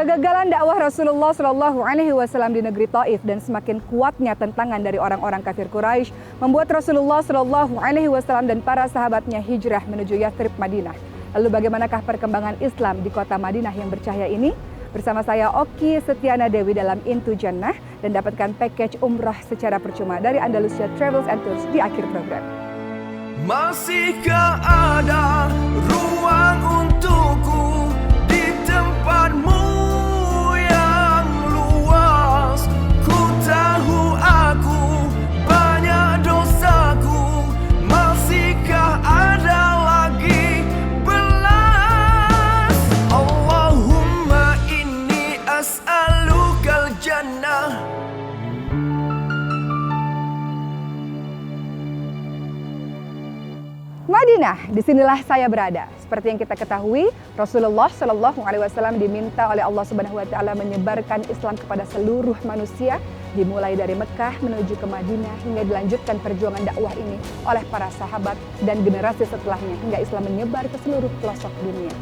Kegagalan dakwah Rasulullah Shallallahu Alaihi Wasallam di negeri Taif dan semakin kuatnya tentangan dari orang-orang kafir Quraisy membuat Rasulullah Shallallahu Alaihi Wasallam dan para sahabatnya hijrah menuju Yathrib, Madinah. Lalu bagaimanakah perkembangan Islam di kota Madinah yang bercahaya ini? Bersama saya Oki Setiana Dewi dalam Into Jannah dan dapatkan package umrah secara percuma dari Andalusia Travels and Tours di akhir program. Masihkah ada ruang untukku di tempatmu yang luas? Ku tahu aku banyak dosaku. Masihkah ada lagi belas? Allahumma inni as'alukal jannah. Madinah, disinilah saya berada. Seperti yang kita ketahui, Rasulullah Shallallahu Alaihi Wasallam diminta oleh Allah Subhanahu Wa Taala menyebarkan Islam kepada seluruh manusia, dimulai dari Mekah menuju ke Madinah hingga dilanjutkan perjuangan dakwah ini oleh para sahabat dan generasi setelahnya hingga Islam menyebar ke seluruh pelosok dunia.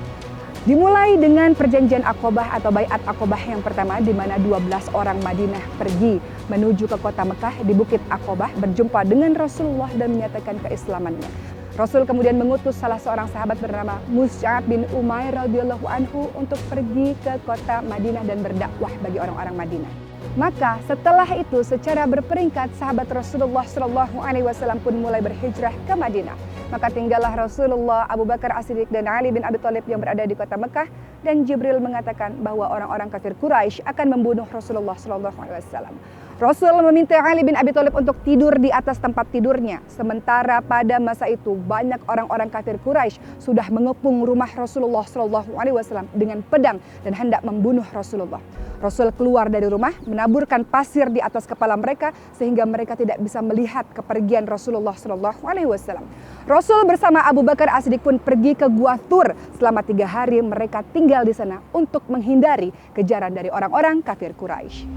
Dimulai dengan perjanjian Aqobah atau Baiat Aqobah yang pertama, di mana 12 orang Madinah pergi menuju ke kota Mekah di Bukit Aqobah berjumpa dengan Rasulullah dan menyatakan keislamannya. Rasul kemudian mengutus salah seorang sahabat bernama Mus'ab bin Umair radhiyallahu anhu untuk pergi ke kota Madinah dan berdakwah bagi orang-orang Madinah. Maka setelah itu secara berperingkat sahabat Rasulullah Shallallahu Alaihi Wasallam pun mulai berhijrah ke Madinah. Maka tinggallah Rasulullah, Abu Bakar As-Siddiq dan Ali bin Abi Thalib yang berada di kota Mekah, dan Jibril mengatakan bahwa orang-orang kafir Quraisy akan membunuh Rasulullah Shallallahu Alaihi Wasallam. Rasul meminta Ali bin Abi Thalib untuk tidur di atas tempat tidurnya. Sementara pada masa itu banyak orang-orang kafir Quraisy sudah mengepung rumah Rasulullah Shallallahu Alaihi Wasallam dengan pedang dan hendak membunuh Rasulullah. Rasul keluar dari rumah, menaburkan pasir di atas kepala mereka sehingga mereka tidak bisa melihat kepergian Rasulullah Shallallahu Alaihi Wasallam. Rasul bersama Abu Bakar As-Siddiq pun pergi ke Gua Thur. Selama 3 hari mereka tinggal di sana untuk menghindari kejaran dari orang-orang kafir Quraisy.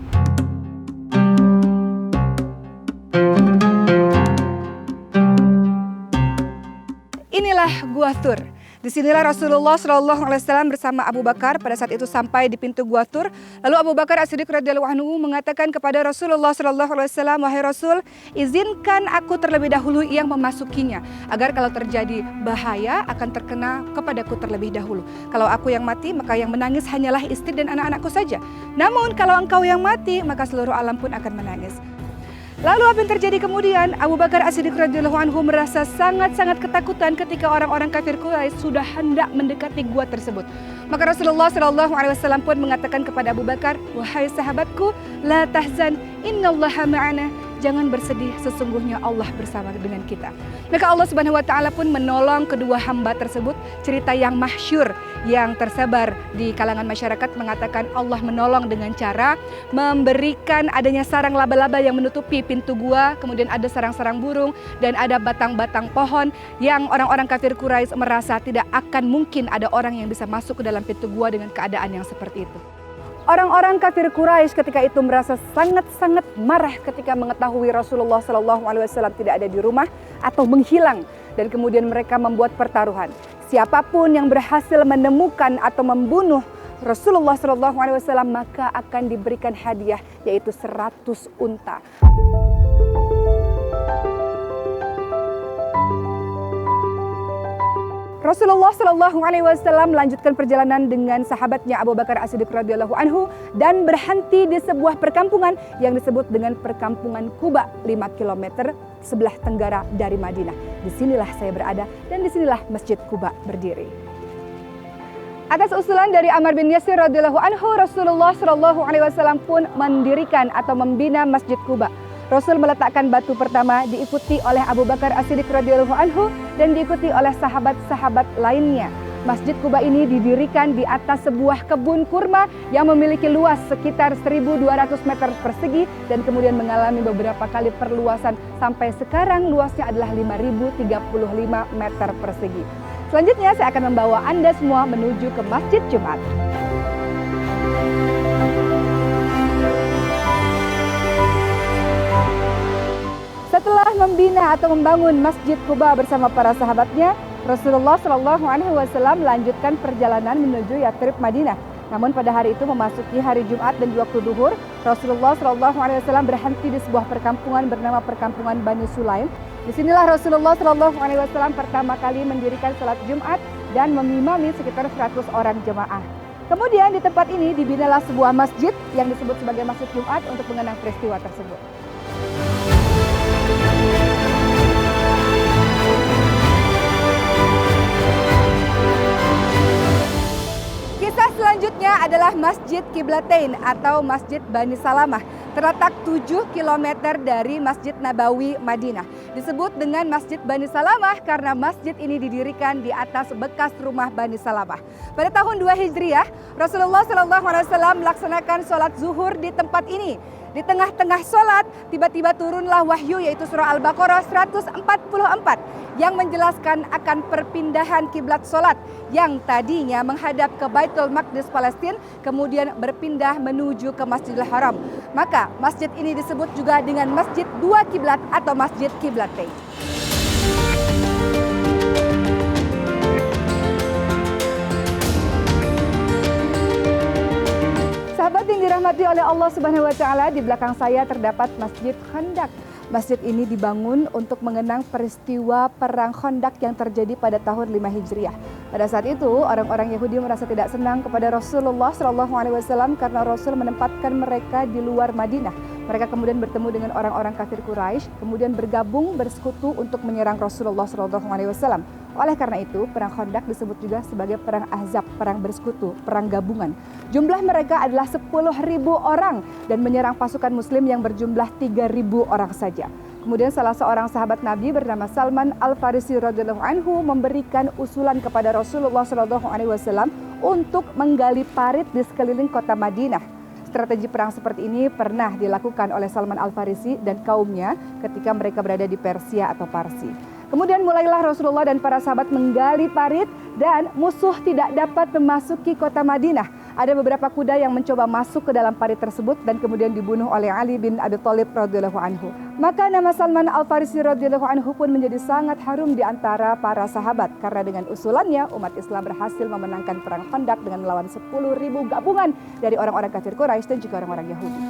Inilah Gua Thur. Disinilah Rasulullah Shallallahu Alaihi Wasallam bersama Abu Bakar pada saat itu sampai di pintu Gua Thur. Lalu Abu Bakar As-Siddiq radhiyallahu anhu mengatakan kepada Rasulullah Shallallahu Alaihi Wasallam, "Wahai Rasul, izinkan aku terlebih dahulu yang memasukinya, agar kalau terjadi bahaya akan terkena kepadaku terlebih dahulu. Kalau aku yang mati, maka yang menangis hanyalah istri dan anak-anakku saja. Namun kalau engkau yang mati, maka seluruh alam pun akan menangis." Lalu apa yang terjadi kemudian? Abu Bakar As-Siddiq radhiyallahu anhu merasa sangat-sangat ketakutan ketika orang-orang kafir Quraisy sudah hendak mendekati gua tersebut. Maka Rasulullah Shallallahu Alaihi Wasallam pun mengatakan kepada Abu Bakar, "Wahai sahabatku, la tahzan, innallaha ma'ana." Jangan bersedih, sesungguhnya Allah bersama dengan kita. Maka Allah Subhanahu Wa Taala pun menolong kedua hamba tersebut. Cerita yang masyhur yang tersebar di kalangan masyarakat mengatakan Allah menolong dengan cara memberikan adanya sarang laba-laba yang menutupi pintu gua, kemudian ada sarang-sarang burung dan ada batang-batang pohon yang orang-orang kafir Quraisy merasa tidak akan mungkin ada orang yang bisa masuk ke dalam pintu gua dengan keadaan yang seperti itu. Orang-orang kafir Quraisy ketika itu merasa sangat-sangat marah ketika mengetahui Rasulullah Shallallahu Alaihi Wasallam tidak ada di rumah atau menghilang, dan kemudian mereka membuat pertaruhan. Siapapun yang berhasil menemukan atau membunuh Rasulullah Shallallahu Alaihi Wasallam maka akan diberikan hadiah, yaitu 100 unta. Rasulullah Shallallahu Alaihi Wasallam melanjutkan perjalanan dengan sahabatnya Abu Bakar As-Siddiq radhiyallahu anhu dan berhenti di sebuah perkampungan yang disebut dengan perkampungan Quba, 5 km sebelah tenggara dari Madinah. Disinilah saya berada dan disinilah Masjid Quba berdiri. Atas usulan dari Ammar bin Yasir radhiyallahu anhu, Rasulullah Shallallahu Alaihi Wasallam pun mendirikan atau membina Masjid Quba. Rasul meletakkan batu pertama diikuti oleh Abu Bakar As-Siddiq radhiyallahu anhu dan diikuti oleh sahabat-sahabat lainnya. Masjid Quba ini didirikan di atas sebuah kebun kurma yang memiliki luas sekitar 1.200 meter persegi dan kemudian mengalami beberapa kali perluasan sampai sekarang luasnya adalah 5.035 meter persegi. Selanjutnya saya akan membawa Anda semua menuju ke Masjid Jumat. Setelah membina atau membangun Masjid Quba bersama para sahabatnya, Rasulullah Shallallahu Alaihi Wasallam melanjutkan perjalanan menuju Yathrib, Madinah. Namun pada hari itu memasuki hari Jumat dan di waktu duhur, Rasulullah SAW berhenti di sebuah perkampungan bernama perkampungan Bani Sulaim. Disinilah Rasulullah SAW pertama kali mendirikan salat Jumat dan mengimami sekitar 100 orang jemaah. Kemudian di tempat ini dibinalah sebuah masjid yang disebut sebagai Masjid Jumat untuk mengenang peristiwa tersebut. Kisah selanjutnya adalah Masjid Qiblatain atau Masjid Bani Salamah, terletak 7 km dari Masjid Nabawi Madinah. Disebut dengan Masjid Bani Salamah karena masjid ini didirikan di atas bekas rumah Bani Salamah. Pada tahun 2 Hijriah, Rasulullah SAW melaksanakan sholat zuhur di tempat ini. Di tengah-tengah sholat, tiba-tiba turunlah wahyu yaitu surah Al-Baqarah 144 yang menjelaskan akan perpindahan kiblat sholat yang tadinya menghadap ke Baitul Maqdis Palestina, kemudian berpindah menuju ke Masjidil Haram. Maka masjid ini disebut juga dengan Masjid Dua Kiblat atau Masjid Qiblatain. Sahabat yang dirahmati oleh Allah Subhanahu wa taala, di belakang saya terdapat Masjid Khandaq. Masjid ini dibangun untuk mengenang peristiwa perang Khandaq yang terjadi pada tahun 5 Hijriah. Pada saat itu, orang-orang Yahudi merasa tidak senang kepada Rasulullah SAW karena Rasul menempatkan mereka di luar Madinah. Mereka kemudian bertemu dengan orang-orang kafir Quraisy, kemudian bergabung bersekutu untuk menyerang Rasulullah SAW. Oleh karena itu, perang Khandaq disebut juga sebagai perang Ahzab, perang bersekutu, perang gabungan. Jumlah mereka adalah 10.000 orang dan menyerang pasukan muslim yang berjumlah 3.000 orang saja. Kemudian salah seorang sahabat Nabi bernama Salman Al-Farisi radhiyallahu anhu memberikan usulan kepada Rasulullah SAW untuk menggali parit di sekeliling kota Madinah. Strategi perang seperti ini pernah dilakukan oleh Salman Al-Farisi dan kaumnya ketika mereka berada di Persia atau Parsi. Kemudian mulailah Rasulullah dan para sahabat menggali parit dan musuh tidak dapat memasuki kota Madinah. Ada beberapa kuda yang mencoba masuk ke dalam parit tersebut dan kemudian dibunuh oleh Ali bin Abi Thalib radhiyallahu anhu. Maka nama Salman Al-Farisi radhiyallahu anhu pun menjadi sangat harum di antara para sahabat karena dengan usulannya umat Islam berhasil memenangkan perang Khandaq dengan melawan 10.000 gabungan dari orang-orang kafir Quraisy dan juga orang-orang Yahudi.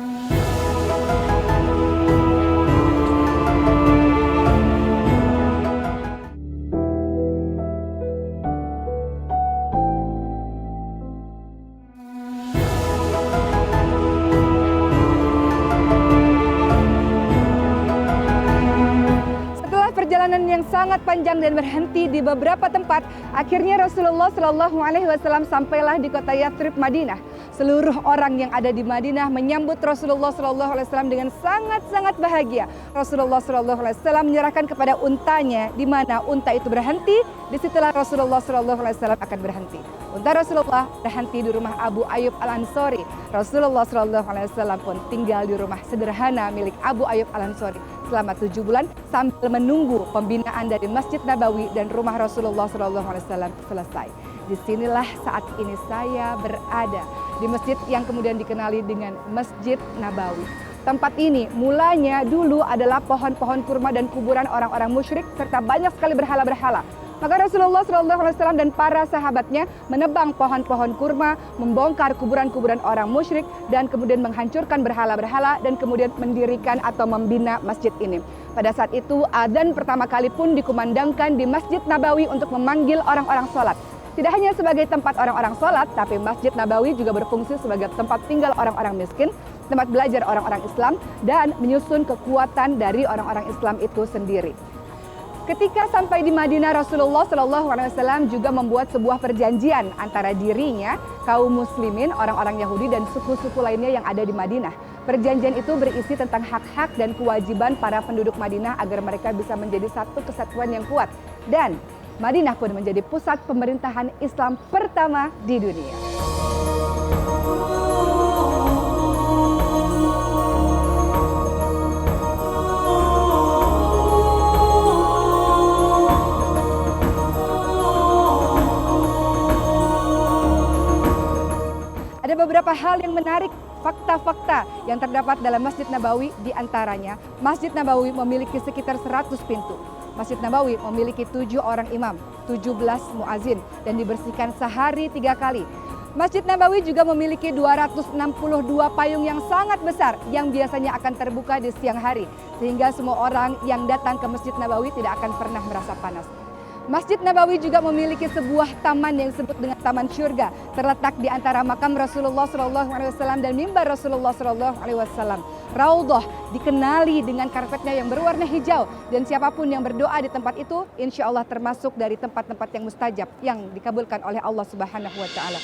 Perjalanan yang sangat panjang dan berhenti di beberapa tempat, akhirnya Rasulullah SAW sampailah di kota Yathrib, Madinah. Seluruh orang yang ada di Madinah menyambut Rasulullah SAW dengan sangat-sangat bahagia. Rasulullah SAW menyerahkan kepada untanya, di mana unta itu berhenti, disitulah Rasulullah SAW akan berhenti. Unta Rasulullah berhenti di rumah Abu Ayyub Al-Ansori. Rasulullah SAW pun tinggal di rumah sederhana milik Abu Ayyub Al-Ansori selama 7 bulan sambil menunggu pembinaan dari Masjid Nabawi dan rumah Rasulullah SAW selesai. Disinilah saat ini saya berada di masjid yang kemudian dikenali dengan Masjid Nabawi. Tempat ini mulanya dulu adalah pohon-pohon kurma dan kuburan orang-orang musyrik serta banyak sekali berhala-berhala. Maka Rasulullah SAW dan para sahabatnya menebang pohon-pohon kurma, membongkar kuburan-kuburan orang musyrik, dan kemudian menghancurkan berhala-berhala dan kemudian mendirikan atau membina masjid ini. Pada saat itu, adzan pertama kali pun dikumandangkan di Masjid Nabawi untuk memanggil orang-orang sholat. Tidak hanya sebagai tempat orang-orang sholat, tapi Masjid Nabawi juga berfungsi sebagai tempat tinggal orang-orang miskin, tempat belajar orang-orang Islam, dan menyusun kekuatan dari orang-orang Islam itu sendiri. Ketika sampai di Madinah, Rasulullah SAW juga membuat sebuah perjanjian antara dirinya, kaum muslimin, orang-orang Yahudi, dan suku-suku lainnya yang ada di Madinah. Perjanjian itu berisi tentang hak-hak dan kewajiban para penduduk Madinah agar mereka bisa menjadi satu kesatuan yang kuat. Dan Madinah pun menjadi pusat pemerintahan Islam pertama di dunia. Ada beberapa hal yang menarik, fakta-fakta yang terdapat dalam Masjid Nabawi, di antaranya Masjid Nabawi memiliki sekitar 100 pintu. Masjid Nabawi memiliki 7 orang imam, 17 muazin, dan dibersihkan sehari 3 kali. Masjid Nabawi juga memiliki 262 payung yang sangat besar yang biasanya akan terbuka di siang hari, sehingga semua orang yang datang ke Masjid Nabawi tidak akan pernah merasa panas. Masjid Nabawi juga memiliki sebuah taman yang disebut dengan Taman Syurga, terletak di antara makam Rasulullah SAW dan mimbar Rasulullah SAW. Raudhah dikenali dengan karpetnya yang berwarna hijau, dan siapapun yang berdoa di tempat itu, insya Allah termasuk dari tempat-tempat yang mustajab yang dikabulkan oleh Allah Subhanahu wa Ta'ala.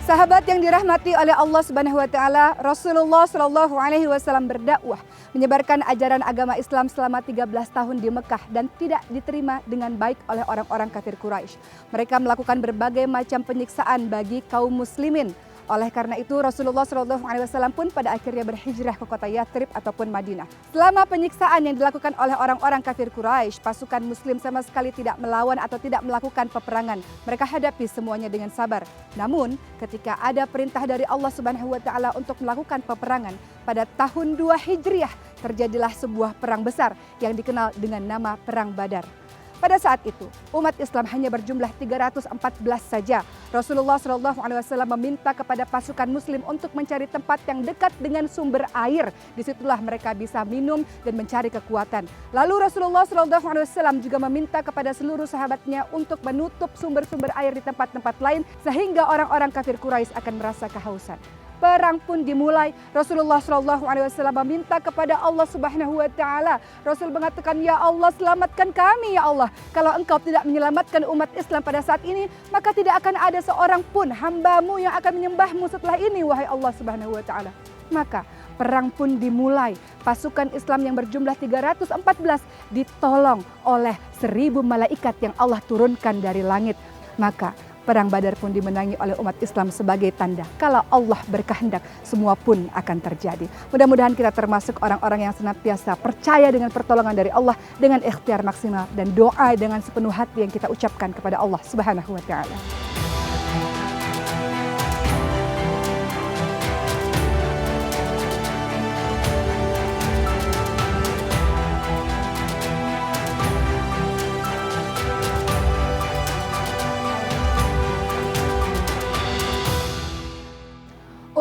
Sahabat yang dirahmati oleh Allah Subhanahu wa Ta'ala, Rasulullah Shallallahu Alaihi Wasallam berdakwah menyebarkan ajaran agama Islam selama 13 tahun di Mekah dan tidak diterima dengan baik oleh orang-orang kafir Quraisy. Mereka melakukan berbagai macam penyiksaan bagi kaum muslimin. Oleh karena itu Rasulullah SAW pun pada akhirnya berhijrah ke kota Yathrib ataupun Madinah. Selama penyiksaan yang dilakukan oleh orang-orang kafir Quraisy, pasukan muslim sama sekali tidak melawan atau tidak melakukan peperangan. Mereka hadapi semuanya dengan sabar. Namun ketika ada perintah dari Allah Subhanahu wa Ta'ala untuk melakukan peperangan, pada tahun 2 Hijriah terjadilah sebuah perang besar yang dikenal dengan nama Perang Badar. Pada saat itu, umat Islam hanya berjumlah 314 saja. Rasulullah SAW meminta kepada pasukan muslim untuk mencari tempat yang dekat dengan sumber air. Disitulah mereka bisa minum dan mencari kekuatan. Lalu Rasulullah SAW juga meminta kepada seluruh sahabatnya untuk menutup sumber-sumber air di tempat-tempat lain sehingga orang-orang kafir Quraisy akan merasa kehausan. Perang pun dimulai. Rasulullah SAW meminta kepada Allah Subhanahu wa Ta'ala. Rasul mengatakan, "Ya Allah, selamatkan kami ya Allah. Kalau Engkau tidak menyelamatkan umat Islam pada saat ini, maka tidak akan ada seorang pun hamba-Mu yang akan menyembah-Mu setelah ini, wahai Allah Subhanahu wa Ta'ala." Maka perang pun dimulai. Pasukan Islam yang berjumlah 314 ditolong oleh 1000 malaikat yang Allah turunkan dari langit. Maka Perang Badar pun dimenangi oleh umat Islam sebagai tanda kalau Allah berkehendak, semua pun akan terjadi. Mudah-mudahan kita termasuk orang-orang yang senantiasa percaya dengan pertolongan dari Allah dengan ikhtiar maksimal dan doa dengan sepenuh hati yang kita ucapkan kepada Allah Subhanahu wa Ta'ala.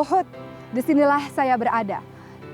Uhud, disinilah saya berada.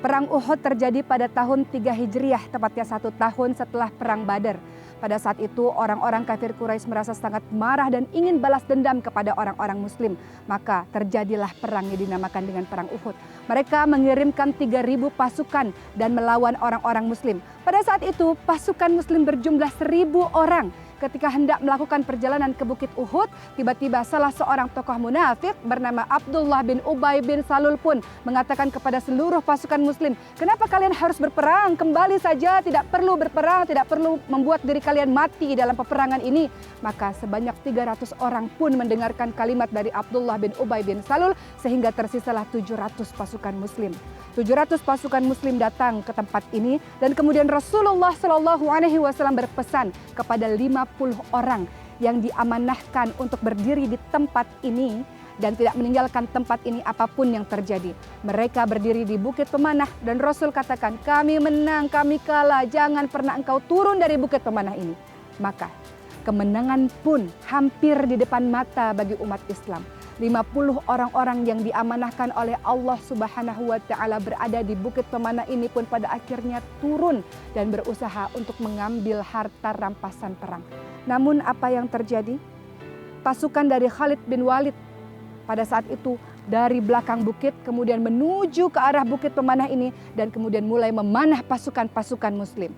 Perang Uhud terjadi pada tahun 3 Hijriah, tepatnya 1 tahun setelah Perang Badar. Pada saat itu orang-orang kafir Quraisy merasa sangat marah dan ingin balas dendam kepada orang-orang muslim. Maka terjadilah perang yang dinamakan dengan Perang Uhud. Mereka mengirimkan 3.000 pasukan dan melawan orang-orang muslim. Pada saat itu pasukan muslim berjumlah 1.000 orang. Ketika hendak melakukan perjalanan ke Bukit Uhud, tiba-tiba salah seorang tokoh munafik bernama Abdullah bin Ubay bin Salul pun mengatakan kepada seluruh pasukan muslim, "Kenapa kalian harus berperang? Kembali saja, tidak perlu berperang, tidak perlu membuat diri kalian mati dalam peperangan ini." Maka sebanyak 300 orang pun mendengarkan kalimat dari Abdullah bin Ubay bin Salul sehingga tersisalah 700 pasukan muslim. 700 pasukan muslim datang ke tempat ini dan kemudian Rasulullah SAW berpesan kepada 50 orang yang diamanahkan untuk berdiri di tempat ini dan tidak meninggalkan tempat ini apapun yang terjadi. Mereka berdiri di Bukit Pemanah dan Rasul katakan, "Kami menang, kami kalah, jangan pernah engkau turun dari Bukit Pemanah ini." Maka kemenangan pun hampir di depan mata bagi umat Islam. 50 orang-orang yang diamanahkan oleh Allah Subhanahu wa Ta'ala berada di Bukit Pemanah ini pun pada akhirnya turun dan berusaha untuk mengambil harta rampasan perang. Namun apa yang terjadi? Pasukan dari Khalid bin Walid pada saat itu dari belakang bukit kemudian menuju ke arah Bukit Pemanah ini dan kemudian mulai memanah pasukan-pasukan muslim.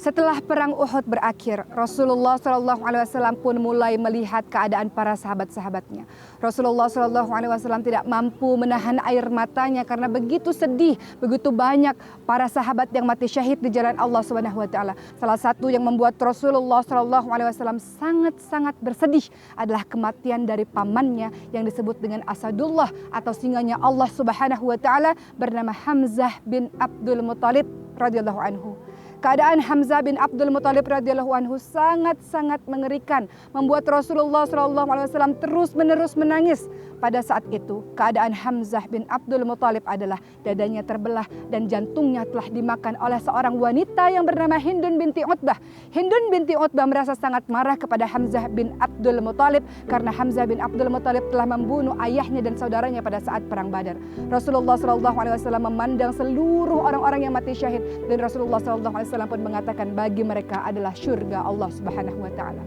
Setelah perang Uhud berakhir, Rasulullah SAW pun mulai melihat keadaan para sahabat-sahabatnya. Rasulullah SAW tidak mampu menahan air matanya karena begitu sedih, begitu banyak para sahabat yang mati syahid di jalan Allah SWT. Salah satu yang membuat Rasulullah SAW sangat-sangat bersedih adalah kematian dari pamannya yang disebut dengan Asadullah atau singanya Allah SWT bernama Hamzah bin Abdul Muttalib radhiyallahu anhu. Keadaan Hamzah bin Abdul Muthalib radhiyallahu anhu sangat-sangat mengerikan, membuat Rasulullah SAW terus-menerus menangis. Pada saat itu, keadaan Hamzah bin Abdul Muthalib adalah dadanya terbelah dan jantungnya telah dimakan oleh seorang wanita yang bernama Hindun binti Utbah. Hindun binti Utbah merasa sangat marah kepada Hamzah bin Abdul Muthalib karena Hamzah bin Abdul Muthalib telah membunuh ayahnya dan saudaranya pada saat perang Badar. Rasulullah SAW memandang seluruh orang-orang yang mati syahid dan Rasulullah SAW pun mengatakan bagi mereka adalah syurga Allah Subhanahu wa taala.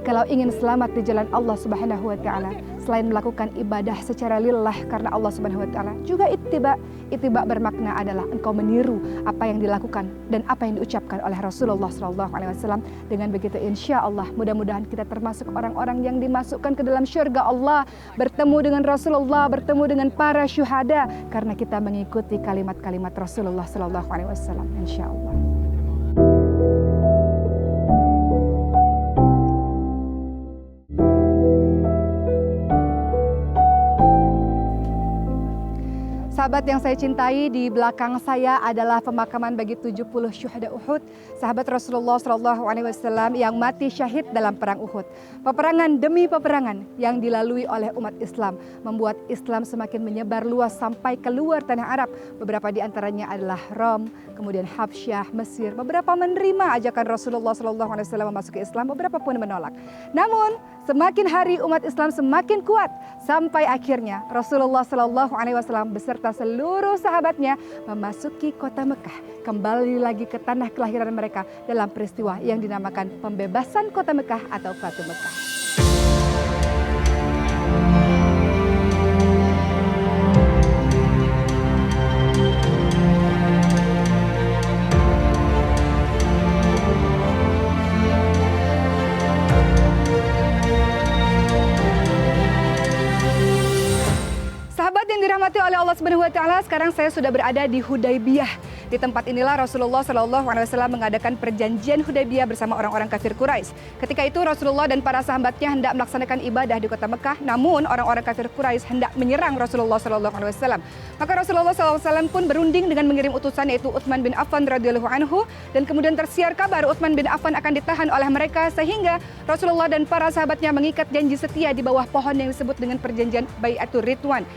Kalau ingin selamat di jalan Allah Subhanahu wa taala, selain melakukan ibadah secara lillah karena Allah Subhanahu wa taala, juga ittiba. Ittiba bermakna adalah engkau meniru apa yang dilakukan dan apa yang diucapkan oleh Rasulullah SAW. Dengan begitu insya Allah mudah-mudahan kita termasuk orang-orang yang dimasukkan ke dalam syurga Allah, bertemu dengan Rasulullah, bertemu dengan para syuhada karena kita mengikuti kalimat-kalimat Rasulullah SAW. Insya Allah. Sahabat yang saya cintai, di belakang saya adalah pemakaman bagi 70 syuhada Uhud, sahabat Rasulullah SAW yang mati syahid dalam perang Uhud. Peperangan demi peperangan yang dilalui oleh umat Islam membuat Islam semakin menyebar luas sampai keluar tanah Arab. Beberapa di antaranya adalah Rom, kemudian Habsyah, Mesir. Beberapa menerima ajakan Rasulullah SAW memasuki Islam, beberapa pun menolak. Namun semakin hari umat Islam semakin kuat sampai akhirnya Rasulullah SAW beserta seluruh sahabatnya memasuki kota Mekah, kembali lagi ke tanah kelahiran mereka dalam peristiwa yang dinamakan pembebasan kota Mekah atau Fatu Mekah. Sahabat yang dirahmati oleh Allah Subhanahu wa taala, sekarang saya sudah berada di Hudaybiyah. Di tempat inilah Rasulullah SAW mengadakan perjanjian Hudaybiyah bersama orang-orang kafir Quraisy. Ketika itu Rasulullah dan para sahabatnya hendak melaksanakan ibadah di kota Mekah, namun orang-orang kafir Quraisy hendak menyerang Rasulullah SAW. Maka Rasulullah SAW pun berunding dengan mengirim utusan yaitu Utsman bin Affan radhiyallahu anhu, dan kemudian tersiar kabar Utsman bin Affan akan ditahan oleh mereka, sehingga Rasulullah dan para sahabatnya mengikat janji setia di bawah pohon yang disebut dengan perjanjian Bai'atur Ridwan.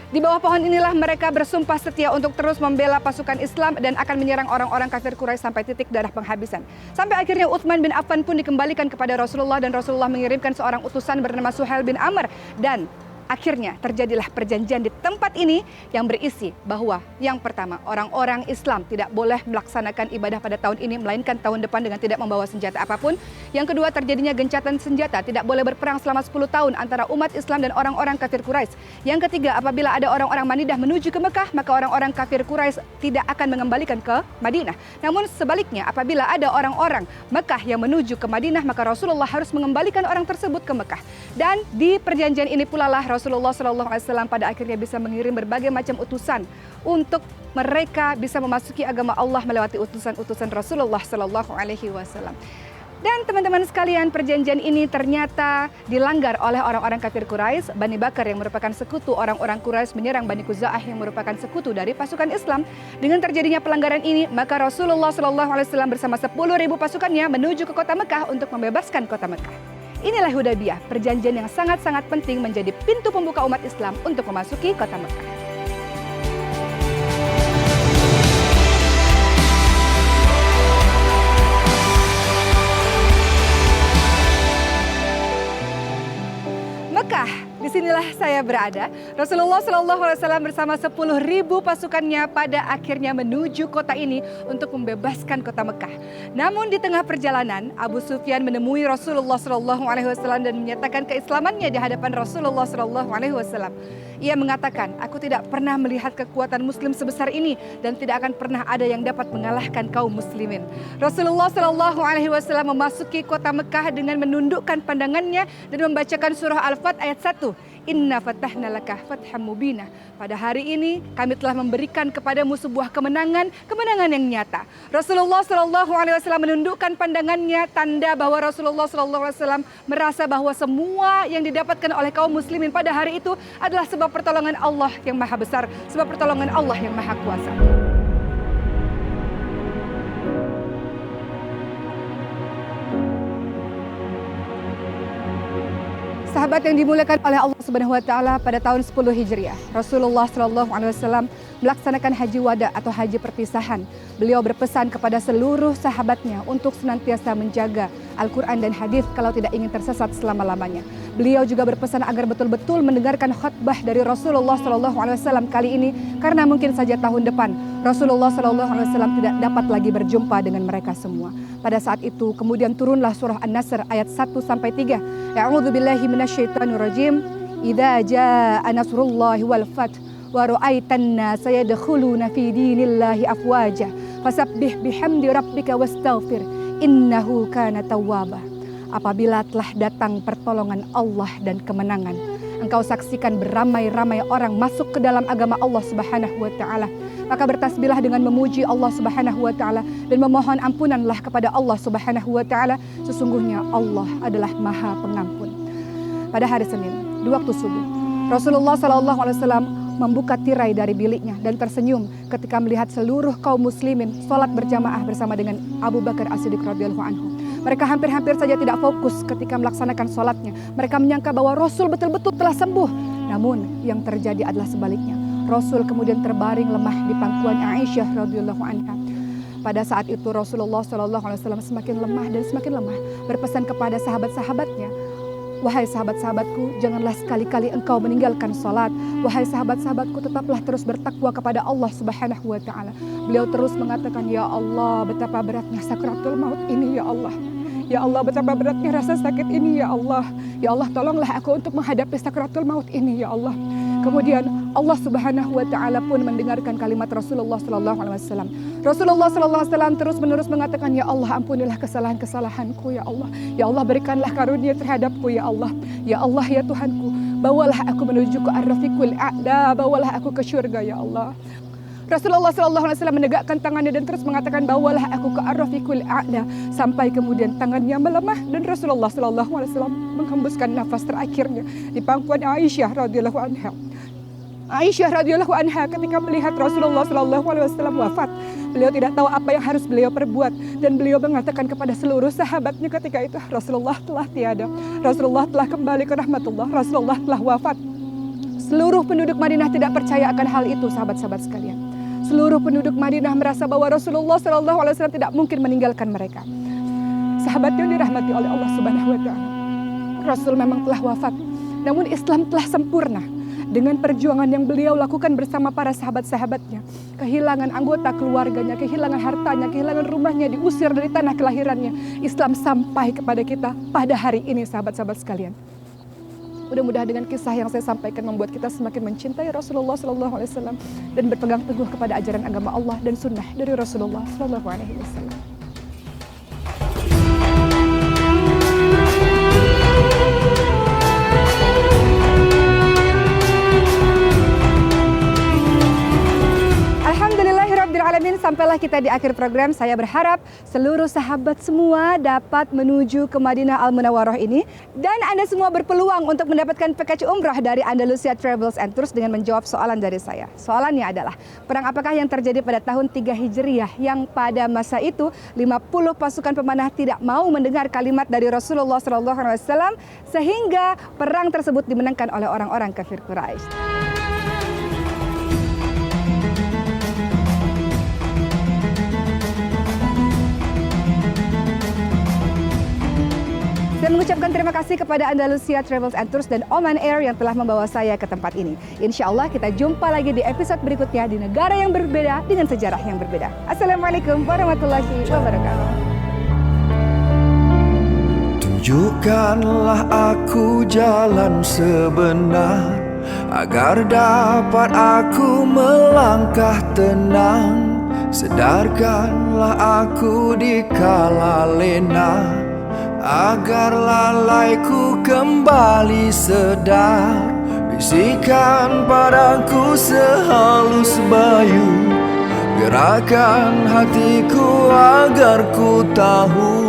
Di bawah pohon inilah mereka bersumpah setia untuk terus membela pasukan Islam dan akan menyerang orang-orang kafir Quraisy sampai titik darah penghabisan. Sampai akhirnya Utsman bin Affan pun dikembalikan kepada Rasulullah dan Rasulullah mengirimkan seorang utusan bernama Suhail bin Amr, dan akhirnya terjadilah perjanjian di tempat ini yang berisi bahwa yang pertama, orang-orang Islam tidak boleh melaksanakan ibadah pada tahun ini melainkan tahun depan dengan tidak membawa senjata apapun. Yang kedua, terjadinya gencatan senjata, tidak boleh berperang selama 10 tahun antara umat Islam dan orang-orang kafir Quraisy. Yang ketiga, apabila ada orang-orang Madinah menuju ke Mekah, maka orang-orang kafir Quraisy tidak akan mengembalikan ke Madinah. Namun sebaliknya, apabila ada orang-orang Mekah yang menuju ke Madinah, maka Rasulullah harus mengembalikan orang tersebut ke Mekah. Dan di perjanjian ini pula lah Rasulullah SAW pada akhirnya bisa mengirim berbagai macam utusan untuk mereka bisa memasuki agama Allah melewati utusan-utusan Rasulullah SAW. Dan teman-teman sekalian, perjanjian ini ternyata dilanggar oleh orang-orang kafir Quraisy. Bani Bakar yang merupakan sekutu orang-orang Quraisy menyerang Bani Khuza'ah yang merupakan sekutu dari pasukan Islam. Dengan terjadinya pelanggaran ini, maka Rasulullah SAW bersama 10.000 pasukannya menuju ke kota Mekah untuk membebaskan kota Mekah. Inilah Hudaybiyah, perjanjian yang sangat-sangat penting menjadi pintu pembuka umat Islam untuk memasuki kota Mekah. Mekah, disinilah saya berada. Rasulullah SAW bersama 10.000 pasukannya pada akhirnya menuju kota ini untuk membebaskan kota Mekah. Namun di tengah perjalanan, Abu Sufyan menemui Rasulullah SAW dan menyatakan keislamannya di hadapan Rasulullah SAW. Ia mengatakan, aku tidak pernah melihat kekuatan Muslim sebesar ini dan tidak akan pernah ada yang dapat mengalahkan kaum Muslimin. Rasulullah SAW memasuki kota Mekah dengan menundukkan pandangannya dan membacakan surah Al-Fat ayat 1. Inna fatahna laka fatham mubina. Pada hari ini kami telah memberikan kepadamu sebuah kemenangan yang nyata. Rasulullah SAW menundukkan pandangannya, tanda bahwa Rasulullah SAW merasa bahwa semua yang didapatkan oleh kaum muslimin pada hari itu adalah sebab pertolongan Allah yang maha besar, sebab pertolongan Allah yang maha kuasa. Sahabat yang dimuliakan oleh Allah Subhanahu wa taala, pada tahun 10 Hijriah, Rasulullah sallallahu alaihi wasallam melaksanakan haji wada atau haji perpisahan. Beliau berpesan kepada seluruh sahabatnya untuk senantiasa menjaga Al-Quran dan hadis kalau tidak ingin tersesat selama-lamanya. Beliau juga berpesan agar betul-betul mendengarkan khutbah dari Rasulullah sallallahu alaihi wasallam kali ini, karena mungkin saja tahun depan Rasulullah sallallahu alaihi wasallam tidak dapat lagi berjumpa dengan mereka semua. Pada saat itu kemudian turunlah surah An-Nasr ayat 1 sampai 3. A'udzubillahi minasyaitonirrajim. Idza jaa nasrullahi wal fath wa ra'aitan nasa yadkhuluna fi dinillahi afwaja fasabbih bihamdi rabbika wastaghfir innahu kana tawwaba. Apabila telah datang pertolongan Allah dan kemenangan, engkau saksikan beramai-ramai orang masuk ke dalam agama Allah Subhanahu wa taala, maka bertasbihlah dengan memuji Allah Subhanahu wa taala dan memohon ampunanlah kepada Allah Subhanahu wa taala. Sesungguhnya Allah adalah Maha Pengampun. Pada hari Senin, di waktu subuh, Rasulullah sallallahu alaihi wasallam membuka tirai dari biliknya dan tersenyum ketika melihat seluruh kaum muslimin salat berjamaah bersama dengan Abu Bakar As-Siddiq radhiyallahu anhu. Mereka hampir-hampir saja tidak fokus ketika melaksanakan sholatnya. Mereka menyangka bahwa Rasul betul-betul telah sembuh. Namun yang terjadi adalah sebaliknya. Rasul kemudian terbaring lemah di pangkuan Aisyah radhiyallahu anha. Pada saat itu Rasulullah sallallahu alaihi wasallam semakin lemah dan semakin lemah, berpesan kepada sahabat-sahabatnya, "Wahai sahabat-sahabatku, janganlah sekali-kali engkau meninggalkan sholat. Wahai sahabat-sahabatku, tetaplah terus bertakwa kepada Allah Subhanahu wa taala." Beliau terus mengatakan, "Ya Allah, betapa beratnya sakratul maut ini ya Allah. Ya Allah, betapa beratnya rasa sakit ini ya Allah. Ya Allah, tolonglah aku untuk menghadapi sakratul maut ini ya Allah." Kemudian Allah Subhanahu wa taala pun mendengarkan kalimat Rasulullah sallallahu alaihi wasallam. Rasulullah sallallahu alaihi wasallam terus-menerus mengatakan, "Ya Allah, ampunilah kesalahan-kesalahanku ya Allah. Ya Allah, berikanlah karunia terhadapku ya Allah. Ya Allah, ya Tuhanku, bawalah aku menuju ke Ar-Rafiqul A'la, bawalah aku ke syurga ya Allah." Rasulullah sallallahu alaihi wasallam menegakkan tangannya dan terus mengatakan, "Bawalah aku ke Ar-Rafiqul A'la," sampai kemudian tangannya melemah dan Rasulullah sallallahu alaihi wasallam menghembuskan nafas terakhirnya di pangkuan Aisyah radhiyallahu anha. Aisyah radhiyallahu anha ketika melihat Rasulullah sallallahu alaihi wasallam wafat, beliau tidak tahu apa yang harus beliau perbuat dan beliau mengatakan kepada seluruh sahabatnya ketika itu, "Rasulullah telah tiada. Rasulullah telah kembali ke rahmatullah. Rasulullah telah wafat." Seluruh penduduk Madinah tidak percaya akan hal itu, sahabat-sahabat sekalian. Seluruh penduduk Madinah merasa bahwa Rasulullah sallallahu alaihi wasallam tidak mungkin meninggalkan mereka. Sahabat yang dirahmati oleh Allah Subhanahu wa taala, Rasul memang telah wafat, namun Islam telah sempurna. Dengan perjuangan yang beliau lakukan bersama para sahabat-sahabatnya, kehilangan anggota keluarganya, kehilangan hartanya, kehilangan rumahnya, diusir dari tanah kelahirannya, Islam sampai kepada kita pada hari ini, sahabat-sahabat sekalian. Mudah-mudahan dengan kisah yang saya sampaikan membuat kita semakin mencintai Rasulullah sallallahu alaihi wasallam dan berpegang teguh kepada ajaran agama Allah dan sunnah dari Rasulullah sallallahu alaihi wasallam. Alhamdulillahirrabbilalamin, sampailah kita di akhir program. Saya berharap seluruh sahabat semua dapat menuju ke Madinah Al-Munawwarah ini, dan Anda semua berpeluang untuk mendapatkan package umrah dari Andalusia Travels and Tours dengan menjawab soalan dari saya. Soalannya adalah, perang apakah yang terjadi pada tahun 3 Hijriah yang pada masa itu 50 pasukan pemanah tidak mau mendengar kalimat dari Rasulullah SAW sehingga perang tersebut dimenangkan oleh orang-orang kafir Quraisy. Saya mengucapkan terima kasih kepada Andalusia Travels and Tours dan Oman Air yang telah membawa saya ke tempat ini. Insya Allah kita jumpa lagi di episode berikutnya di negara yang berbeda dengan sejarah yang berbeda. Assalamualaikum warahmatullahi wabarakatuh. Tunjukkanlah aku jalan sebenar, agar dapat aku melangkah tenang. Sedarkanlah aku di kala lena, agar lalaiku kembali sedar. Bisikan padaku sehalus bayu, gerakan hatiku agar ku tahu